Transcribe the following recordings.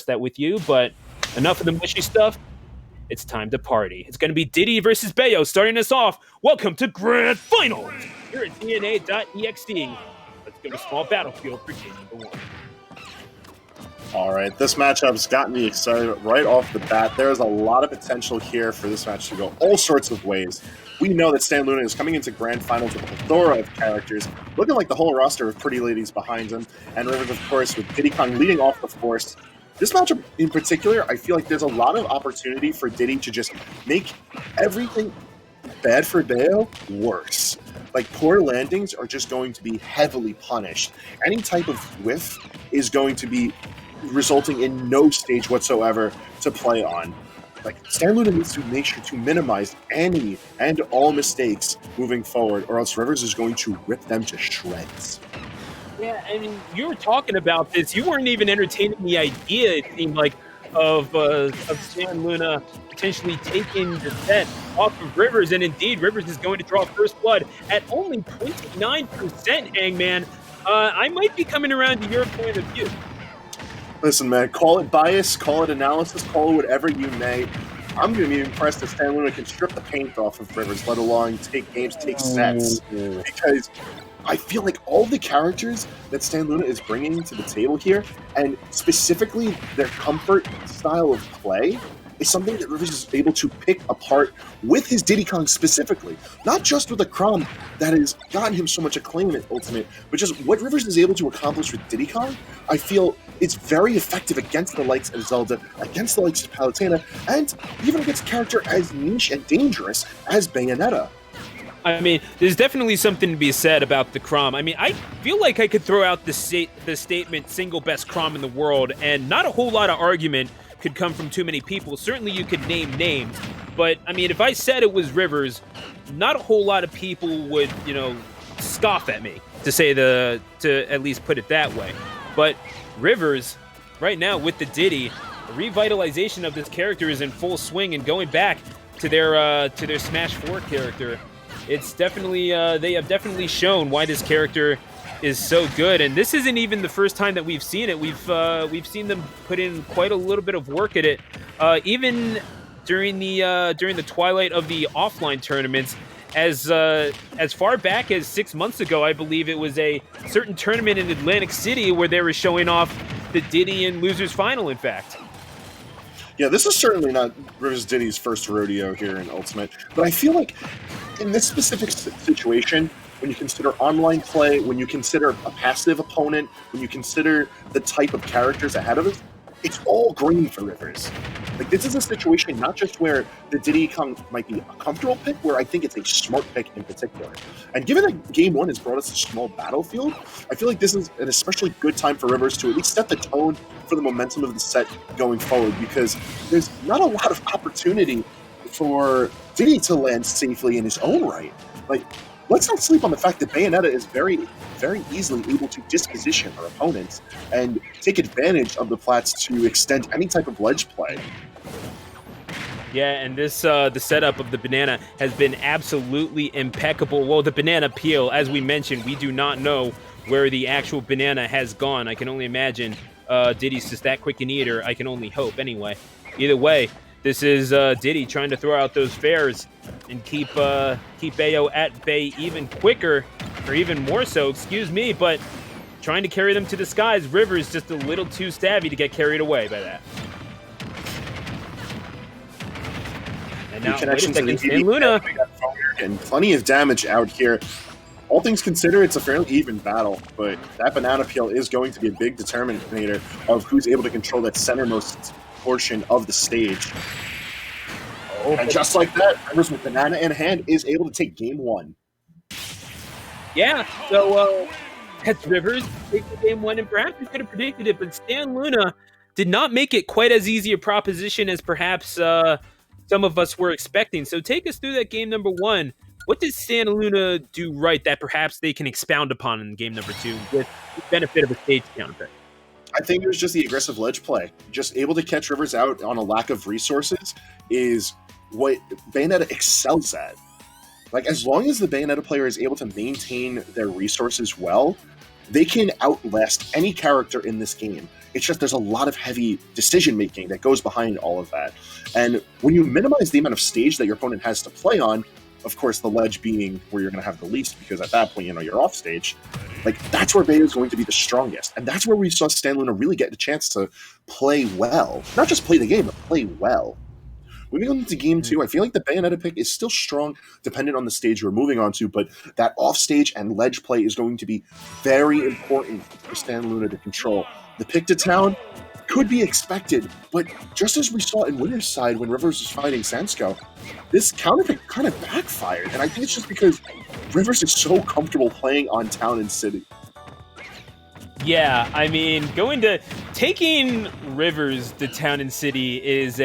that with you, but enough of the mushy stuff. It's time to party. It's going to be Diddy versus Bayo starting us off. Welcome to Grand Finals here at DNA.EXE. Let's go to small battlefield for game number 1. All right, this matchup's got me excited right off the bat. There's a lot of potential here for this match to go all sorts of ways. We know that StanLoona is coming into Grand Finals with a plethora of characters, looking like the whole roster of pretty ladies behind him, and Rivers, of course, with Diddy Kong leading off the force. This matchup in particular, I feel like there's a lot of opportunity for Diddy to just make everything bad for Bayo worse. Like, poor landings are just going to be heavily punished. Any type of whiff is going to be resulting in no stage whatsoever to play on. Like, StanLoona needs to make sure to minimize any and all mistakes moving forward, or else Rivers is going to rip them to shreds. Yeah, I mean, you were talking about this. You weren't even entertaining the idea, it seemed like, of StanLoona potentially taking the set off of Rivers, and indeed, Rivers is going to draw first blood at only 29%, Hangman. I might be coming around to your point of view. Listen, man, call it bias, call it analysis, call it whatever you may. I'm going to be impressed that StanLoona can strip the paint off of Rivers, let alone take games, take sets. Because I feel like all the characters that StanLoona is bringing to the table here, and specifically their comfort style of play, is something that Rivers is able to pick apart with his Diddy Kong specifically. Not just with the Crom that has gotten him so much acclaim at Ultimate, but just what Rivers is able to accomplish with Diddy Kong, I feel it's very effective against the likes of Zelda, against the likes of Palutena, and even against a character as niche and dangerous as Bayonetta. I mean, there's definitely something to be said about the Crom. I mean, I feel like I could throw out the statement single best Crom in the world, and not a whole lot of argument could come from too many people. Certainly you could name names, but I mean, if I said it was Rivers, not a whole lot of people would, scoff at me, to at least put it that way. But Rivers, right now with the Diddy, the revitalization of this character is in full swing, and going back to their Smash 4 character, it's definitely they have definitely shown why this character is so good, and this isn't even the first time that we've seen it. We've seen them put in quite a little bit of work at it, even during the twilight of the offline tournaments. As far back as 6 months ago, I believe it was a certain tournament in Atlantic City where they were showing off the Diddy and Losers Final, in fact. Yeah, this is certainly not Rivers Diddy's first rodeo here in Ultimate, but I feel like in this specific situation, when you consider online play, when you consider a passive opponent, when you consider the type of characters ahead of us, it's all green for Rivers. Like, this is a situation not just where the Diddy Kong might be a comfortable pick, where I think it's a smart pick in particular. And given that Game 1 has brought us a small battlefield, I feel like this is an especially good time for Rivers to at least set the tone for the momentum of the set going forward, because there's not a lot of opportunity for Diddy to land safely in his own right. Like, let's not sleep on the fact that Bayonetta is very, very easily able to disposition her opponents and take advantage of the plats to extend any type of ledge play. Yeah, and this the setup of the banana has been absolutely impeccable. Well, the banana peel, as we mentioned, we do not know where the actual banana has gone. I can only imagine Diddy's just that quick an eater. I can only hope, anyway. Either way, this is Diddy trying to throw out those fares and keep Bayo at bay even quicker, or even more so, excuse me, but trying to carry them to the skies. Rivers just a little too savvy to get carried away by that. And now, wait a second, StanLoona. And plenty of damage out here. All things considered, it's a fairly even battle, but that banana peel is going to be a big determinator of who's able to control that centermost portion of the stage. And just like that, Rivers with banana in hand is able to take Game 1. Yeah, so that's Rivers taking Game 1, and perhaps we could have predicted it, but StanLoona did not make it quite as easy a proposition as perhaps some of us were expecting. So take us through that game number 1. What did StanLoona do right that perhaps they can expound upon in game number 2 with the benefit of a stage counter? I think it was just the aggressive ledge play. Just able to catch Rivers out on a lack of resources is what Bayonetta excels at. Like, as long as the Bayonetta player is able to maintain their resources well, They can outlast any character in this game. It's just there's a lot of heavy decision making that goes behind all of that. And when you minimize the amount of stage that your opponent has to play on, of course, the ledge being where you're going to have the least, because at that point, you're off stage. Like, that's where Beta is going to be the strongest. And that's where we saw StanLoona really get the chance to play well. Not just play the game, but play well. Moving on to game 2, I feel like the Bayonetta pick is still strong, dependent on the stage we're moving on to, but that offstage and ledge play is going to be very important for StanLoona to control. The pick to town could be expected, but just as we saw in Winner's Side when Rivers was fighting Sansko, this counter pick kind of backfired, and I think it's just because Rivers is so comfortable playing on town and city. Yeah, I mean, taking Rivers to town and city is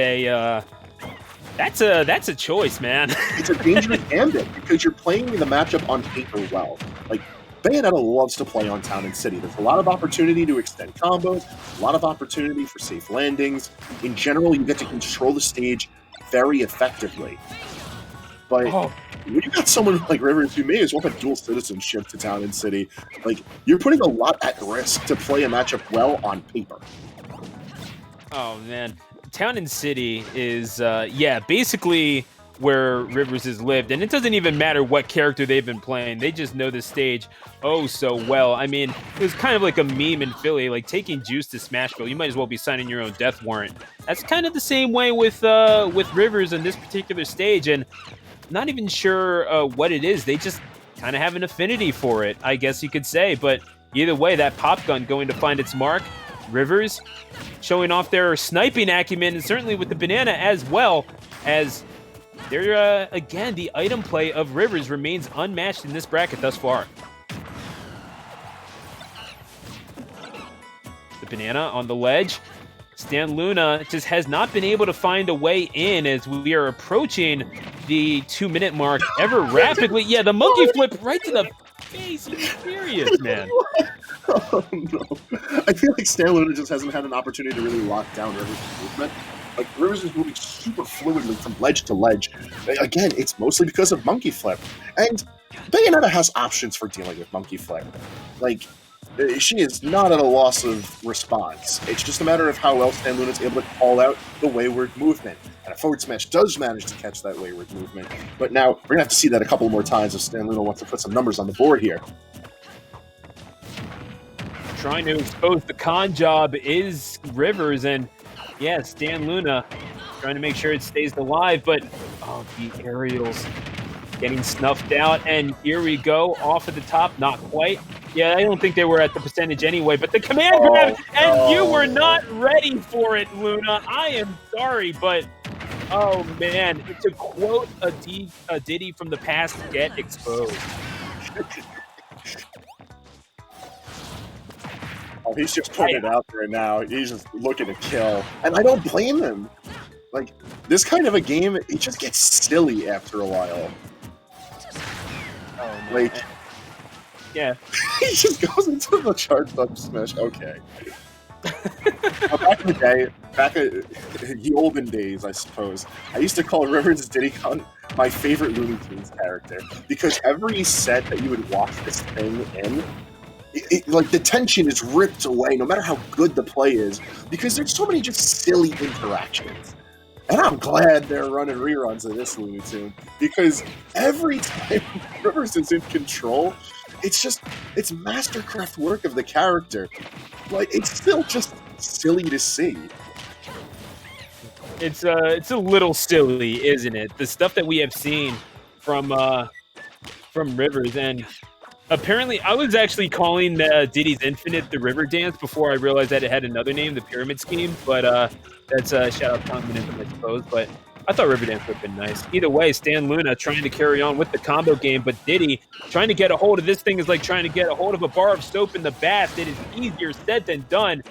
that's a choice, man. It's a dangerous gambit because you're playing the matchup on paper well. Like, Bayonetta loves to play on town and city. There's a lot of opportunity to extend combos, a lot of opportunity for safe landings. In general, you get to control the stage very effectively. But when you got someone like Rivers, you may as well have dual citizenship to town and city. Like, you're putting a lot at risk to play a matchup well on paper. Oh, man. Town and city is, basically where Rivers has lived. And it doesn't even matter what character they've been playing. They just know the stage oh so well. I mean, it was kind of like a meme in Philly, like taking Juice to Smashville. You might as well be signing your own death warrant. That's kind of the same way with Rivers on this particular stage. And not even sure what it is. They just kind of have an affinity for it, I guess you could say. But either way, that pop gun going to find its mark. Rivers showing off their sniping acumen, and certainly with the banana as well, as they're, again, the item play of Rivers remains unmatched in this bracket thus far. The banana on the ledge. StanLoona just has not been able to find a way in as we are approaching the 2-minute mark ever rapidly. Yeah, the monkey flip right to the face. Are you serious, man? Oh, no. I feel like StanLoona just hasn't had an opportunity to really lock down Rivers' movement. Like, Rivers is moving super fluidly from ledge to ledge. Again, it's mostly because of monkey flip. And Bayonetta has options for dealing with monkey flip. Like, she is not at a loss of response. It's just a matter of how well StanLoona is able to call out the wayward movement. And a forward smash does manage to catch that wayward movement. But now, we're going to have to see that a couple more times if StanLoona wants to put some numbers on the board here. Trying to expose the con job is Rivers, and yeah, StanLoona trying to make sure it stays alive, but the aerials getting snuffed out, and here we go, off at the top, not quite. Yeah, I don't think they were at the percentage anyway, but the command grab, and you were not ready for it, Luna. I am sorry, but oh man, to quote a Diddy from the past, get exposed. Oh, he's just putting it out there now. He's just looking to kill. And I don't blame him. Like, this kind of a game, it just gets silly after a while. Oh, like, yeah. He just goes into the charged up smash. Okay. Back in the day, back in the olden days, I suppose, I used to call Rivers Diddy Kong my favorite Looney Tunes character. Because every set that you would watch this thing in, like, the tension is ripped away, no matter how good the play is, because there's so many just silly interactions. And I'm glad they're running reruns of this Looney Tune, because every time Rivers is in control, it's mastercraft work of the character. Like, it's still just silly to see. It's a little silly, isn't it? The stuff that we have seen from Rivers, and apparently, I was actually calling Diddy's Infinite the River Dance before I realized that it had another name, the Pyramid Scheme. But that's a shout out to communism, I suppose. But I thought River Dance would have been nice. Either way, StanLoona trying to carry on with the combo game, but Diddy trying to get a hold of this thing is like trying to get a hold of a bar of soap in the bath. It is easier said than done.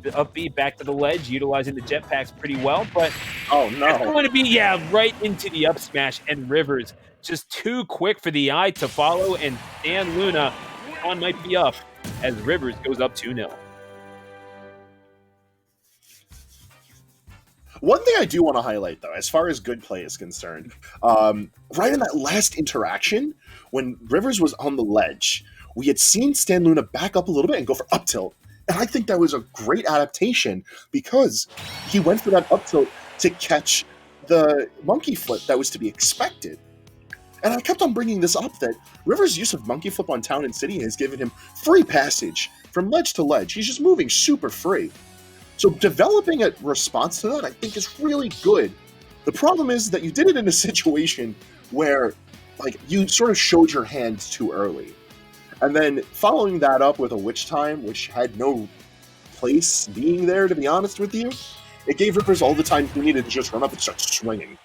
The upbeat back to the ledge, utilizing the jetpacks pretty well, but oh no, it's going to be right into the up smash, and Rivers just too quick for the eye to follow, and StanLoona on might be up as Rivers goes up 2-0. One thing I do want to highlight, though, as far as good play is concerned, right in that last interaction, when Rivers was on the ledge, we had seen StanLoona back up a little bit and go for up tilt. And I think that was a great adaptation because he went for that up tilt to catch the monkey flip that was to be expected. And I kept on bringing this up that Rivers' use of monkey flip on Town and City has given him free passage from ledge to ledge. He's just moving super free. So developing a response to that, I think, is really good. The problem is that you did it in a situation where, like, you sort of showed your hand too early. And then following that up with a Witch Time, which had no place being there, to be honest with you, it gave Rivers all the time he needed to just run up and start swinging.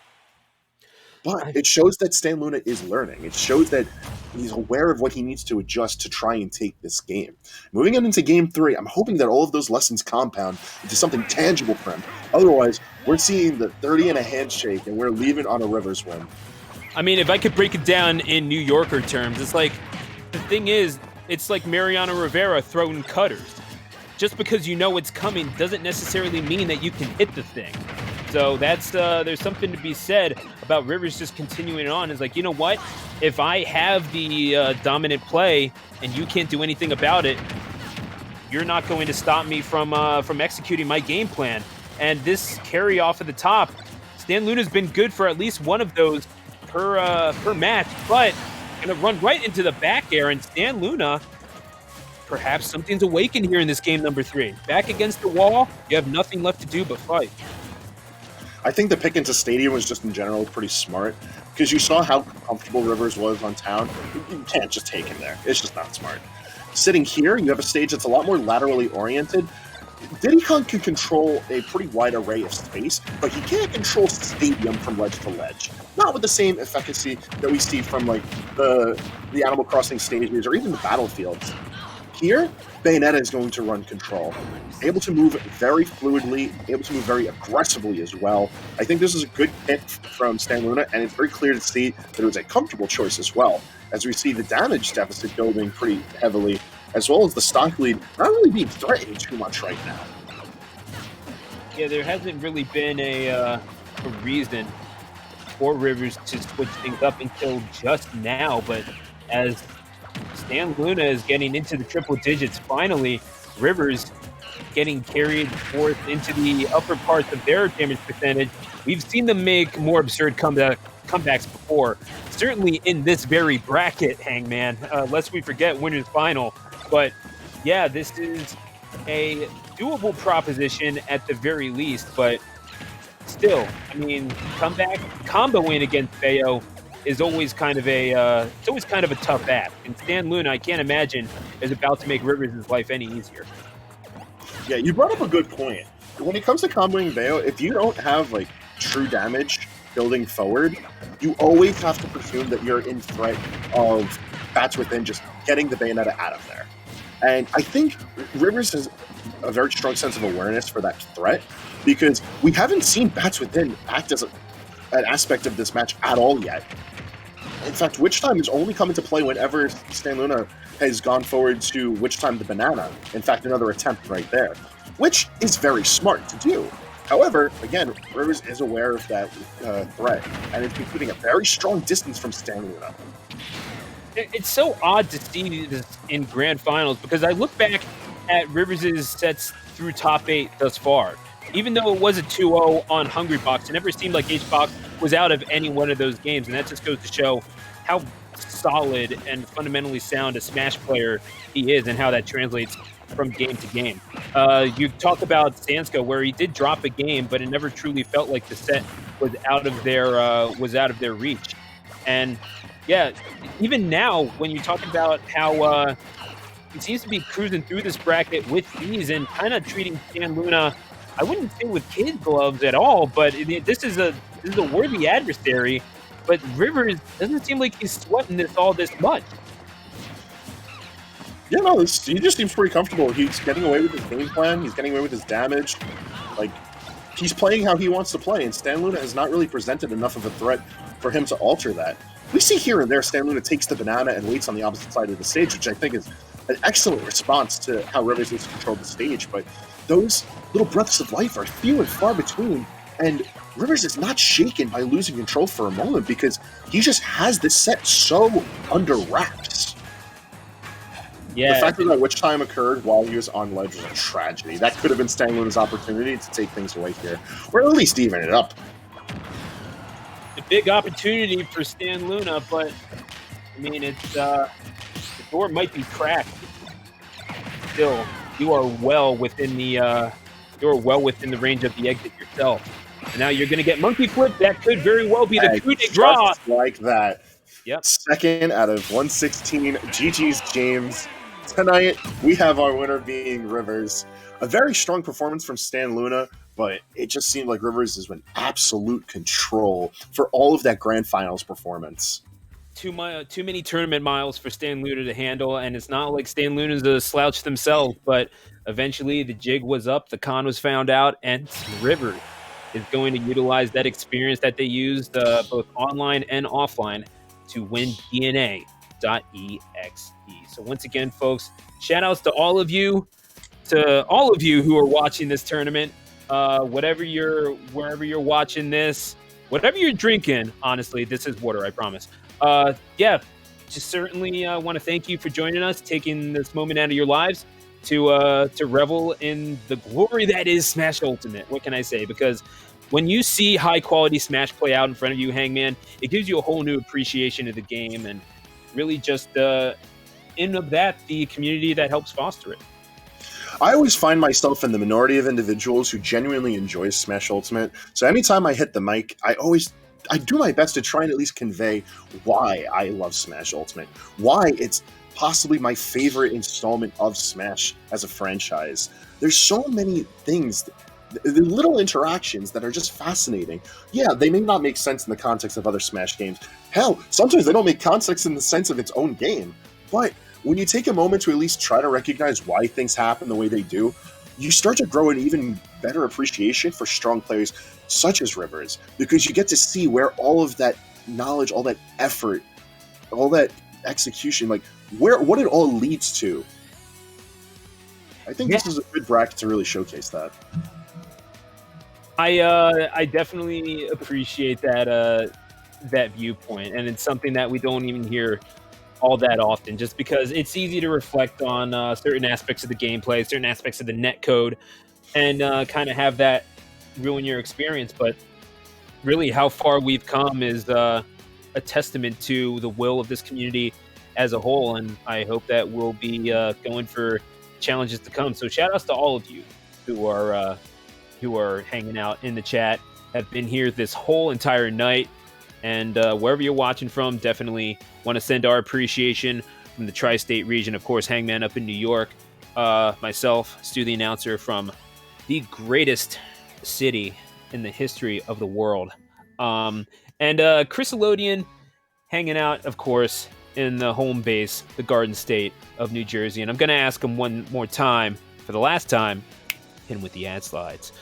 But it shows that StanLoona is learning. It shows that he's aware of what he needs to adjust to try and take this game. Moving on into Game 3, I'm hoping that all of those lessons compound into something tangible for him. Otherwise, we're seeing the 30 and a handshake, and we're leaving on a Rivers win. I mean, if I could break it down in New Yorker terms, it's like, the thing is, it's like Mariano Rivera throwing cutters. Just because you know it's coming doesn't necessarily mean that you can hit the thing. So that's there's something to be said about Rivers just continuing on. It's like, you know what? If I have the dominant play and you can't do anything about it, you're not going to stop me from executing my game plan. And this carry off at the top, StanLoona's been good for at least one of those per match, but gonna run right into the back air, and StanLoona, perhaps something's awakened here in this game number 3. Back against the wall, you have nothing left to do but fight. I think the pick into Stadium was just in general pretty smart because you saw how comfortable Rivers was on Town. You can't just take him there. It's just not smart. Sitting here, you have a stage that's a lot more laterally oriented. Diddy Kong can control a pretty wide array of space, but he can't control Stadium from ledge to ledge. Not with the same efficacy that we see from like the Animal Crossing stages or even the battlefields. Here, Bayonetta is going to run control, able to move very fluidly, able to move very aggressively as well. I think this is a good pick from StanLoona, and it's very clear to see that it was a comfortable choice as well, as we see the damage deficit building pretty heavily, as well as the stock lead not really being threatened too much right now. Yeah, there hasn't really been a reason for Rivers to switch things up until just now, but as StanLoona is getting into the triple digits, finally, Rivers getting carried forth into the upper parts of their damage percentage. We've seen them make more absurd comebacks before, certainly in this very bracket, Hangman, lest we forget winner's final. But yeah, this is a doable proposition at the very least, but still, I mean, comeback combo win against Bayo is always kind of a tough ask. And StanLoona, I can't imagine, is about to make Rivers' life any easier. Yeah, you brought up a good point. When it comes to comboing Bayo, if you don't have like true damage building forward, you always have to presume that you're in threat of Bats Within just getting the Bayonetta out of there. And I think Rivers has a very strong sense of awareness for that threat because we haven't seen Bats Within act as an aspect of this match at all yet. In fact, Witch Time has only come into play whenever StanLoona has gone forward to Witch Time the banana. In fact, another attempt right there, which is very smart to do. However, again, Rivers is aware of that threat, and it's been putting a very strong distance from StanLoona. It's so odd to see this in grand finals because I look back at Rivers' sets through top 8 thus far. Even though it was a 2-0 on Hungry Box, it never seemed like H-Box was out of any one of those games, and that just goes to show how solid and fundamentally sound a Smash player he is and how that translates from game to game. You talk about Sansko, where he did drop a game, but it never truly felt like the set was out of their reach. And yeah, even now, when you talk about how he seems to be cruising through this bracket with ease and kind of treating StanLoona, I wouldn't say with kid gloves at all, but this is a worthy adversary. But Rivers doesn't seem like he's sweating this all this much. Yeah, no, he just seems pretty comfortable. He's getting away with his game plan. He's getting away with his damage. Like, he's playing how he wants to play, and StanLoona has not really presented enough of a threat for him to alter that. We see here and there StanLoona takes the banana and waits on the opposite side of the stage, which I think is an excellent response to how Rivers has controlled the stage, but those little breaths of life are few and far between, and Rivers is not shaken by losing control for a moment because he just has this set so under wraps. The Yeah, fact that that witch time occurred while he was on ledge was a tragedy. That could have been StanLoona's opportunity to take things away here, or at least even it up. a big opportunity for StanLoona, but I mean, it's the door might be cracked. Still, you are well within the range of the exit yourself. And now you're going to get monkey flip. That could very well be the coup de grace. Just like that. Yep. Second out of 116. GG's James. Tonight, we have our winner being Rivers. A very strong performance from StanLoona, but it just seemed like Rivers is in absolute control for all of that grand finals performance. Too many tournament miles for StanLoona to handle, and it's not like StanLoona's a slouch themselves, but eventually the jig was up, the con was found out, and Rivers is going to utilize that experience that they used both online and offline to win DNA.EXE. So once again, folks, shout outs to all of you who are watching this tournament. Wherever you're watching this, whatever you're drinking, honestly, this is water, I promise. Just certainly want to thank you for joining us, taking this moment out of your lives to revel in the glory that is Smash Ultimate. What can I say? Because when you see high quality Smash play out in front of you, Hangman, it gives you a whole new appreciation of the game, and really just in of that, the community that helps foster it. I always find myself in the minority of individuals who genuinely enjoy Smash Ultimate. So anytime I hit the mic, I do my best to try and at least convey why I love Smash Ultimate, why it's possibly my favorite installment of Smash as a franchise. There's so many things, the little interactions that are just fascinating. Yeah, they may not make sense in the context of other Smash games. Hell, sometimes they don't make context in the sense of its own game. But when you take a moment to at least try to recognize why things happen the way they do, you start to grow an even better appreciation for strong players such as Rivers, because you get to see where all of that knowledge, all that effort, all that execution, like what it all leads to. I think this is a good bracket to really showcase that. I definitely appreciate that viewpoint, and it's something that we don't even hear all that often, just because it's easy to reflect on certain aspects of the gameplay, certain aspects of the netcode, and kind of have that ruin your experience. But really, how far we've come is a testament to the will of this community as a whole, and I hope that we'll be going for challenges to come. So shout outs to all of you who are hanging out in the chat, have been here this whole entire night. And wherever you're watching from, definitely want to send our appreciation from the tri-state region. Of course, Hangman up in New York. Myself, Stu the announcer from the greatest city in the history of the world. And Chris Elodian hanging out, of course, in the home base, the Garden State of New Jersey. And I'm going to ask him one more time, for the last time, hit him with the ad slides.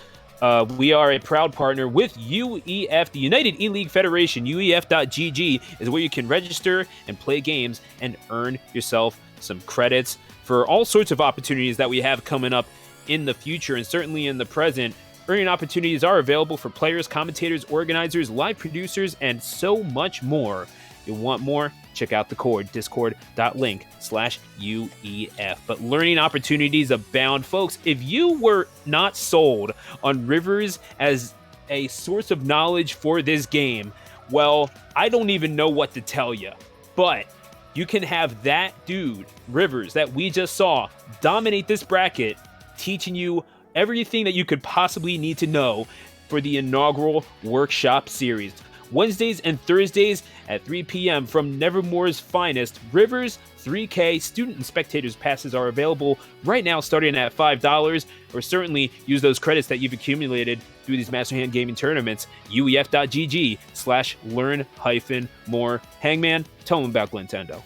We are a proud partner with UEF, the United E-League Federation. UEF.GG is where you can register and play games and earn yourself some credits for all sorts of opportunities that we have coming up in the future, and certainly in the present. Earning opportunities are available for players, commentators, organizers, live producers, and so much more. You want more? Check out the Cord, discord.link/UEF. But learning opportunities abound. Folks, if you were not sold on Rivers as a source of knowledge for this game, well, I don't even know what to tell you. But you can have that dude, Rivers, that we just saw, dominate this bracket, teaching you everything that you could possibly need to know for the inaugural workshop series. Wednesdays and Thursdays at 3 p.m. from Nevermore's finest. Rivers 3K student and spectators passes are available right now, starting at $5, or certainly use those credits that you've accumulated through these Master Hand Gaming tournaments. UEF.GG/learn-more. Hangman, tell them about Glintendo.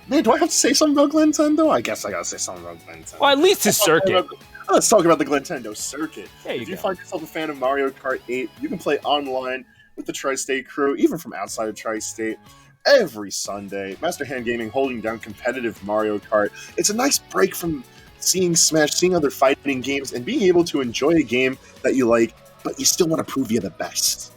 Man, do I have to say something about Glintendo? I guess I gotta say something about Glintendo. Well, at least his circuit. Let's talk about the Glintendo circuit. If you find yourself a fan of Mario Kart 8, you can play online with the Tri-State crew, even from outside of Tri-State, every Sunday. Master Hand Gaming holding down competitive Mario Kart. It's a nice break from seeing Smash, seeing other fighting games, and being able to enjoy a game that you like, but you still want to prove you're the best.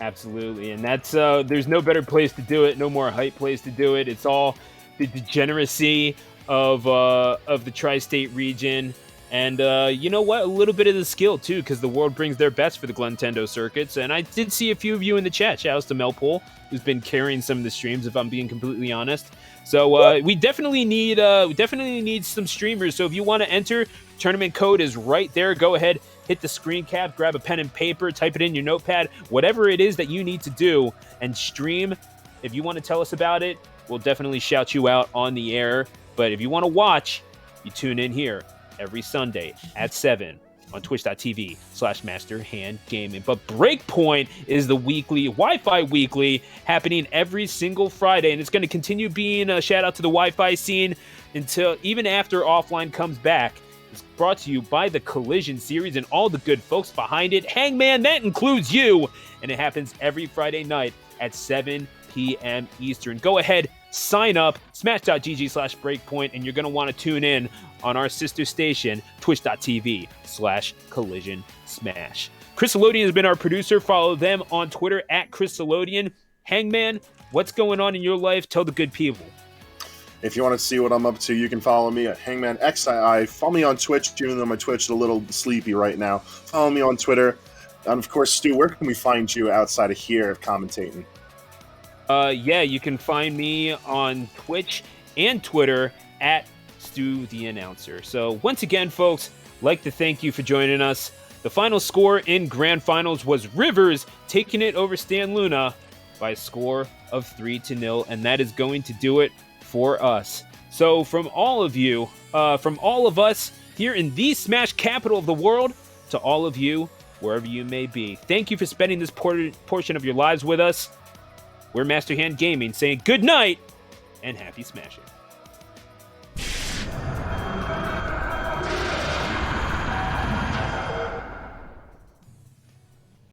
Absolutely, and that's there's no better place to do it, no more hype place to do it. It's all the degeneracy of the tri-state region. And you know what? A little bit of the skill, too, because the world brings their best for the Glintendo circuits. And I did see a few of you in the chat. Shout out to Melpole, who's been carrying some of the streams, if I'm being completely honest. So we definitely need some streamers. So if you want to enter, tournament code is right there. Go ahead, hit the screen cap, grab a pen and paper, type it in your notepad, whatever it is that you need to do, and stream. If you want to tell us about it, we'll definitely shout you out on the air. But if you want to watch, you tune in here every Sunday at 7 on twitch.tv/masterhandgaming. But Breakpoint is the weekly, Wi-Fi weekly, happening every single Friday, and it's going to continue being a shout out to the Wi-Fi scene until even after offline comes back. It's brought to you by the Collision Series and all the good folks behind it. Hangman, that includes you, and it happens every Friday night at 7 p.m. Eastern. Go ahead, sign up, smash.gg/breakpoint, and you're going to want to tune in on our sister station, twitch.tv/collision smash. Chriselodian has been our producer. Follow them on Twitter at Chriselodian. Hangman, what's going on in your life? Tell the good people. If you want to see what I'm up to, you can follow me at HangmanXII. Follow me on Twitch, even though my Twitch is a little sleepy right now. Follow me on Twitter. And of course, Stu, where can we find you outside of here commentating? Yeah, you can find me on Twitch and Twitter at Stu the Announcer. So once again, folks, like to thank you for joining us. The final score in Grand Finals was Rivers taking it over StanLoona by a score of 3-0, and that is going to do it for us. So from all of you, from all of us here in the Smash capital of the world, to all of you, wherever you may be, thank you for spending this portion of your lives with us. We're Master Hand Gaming saying good night and happy smashing.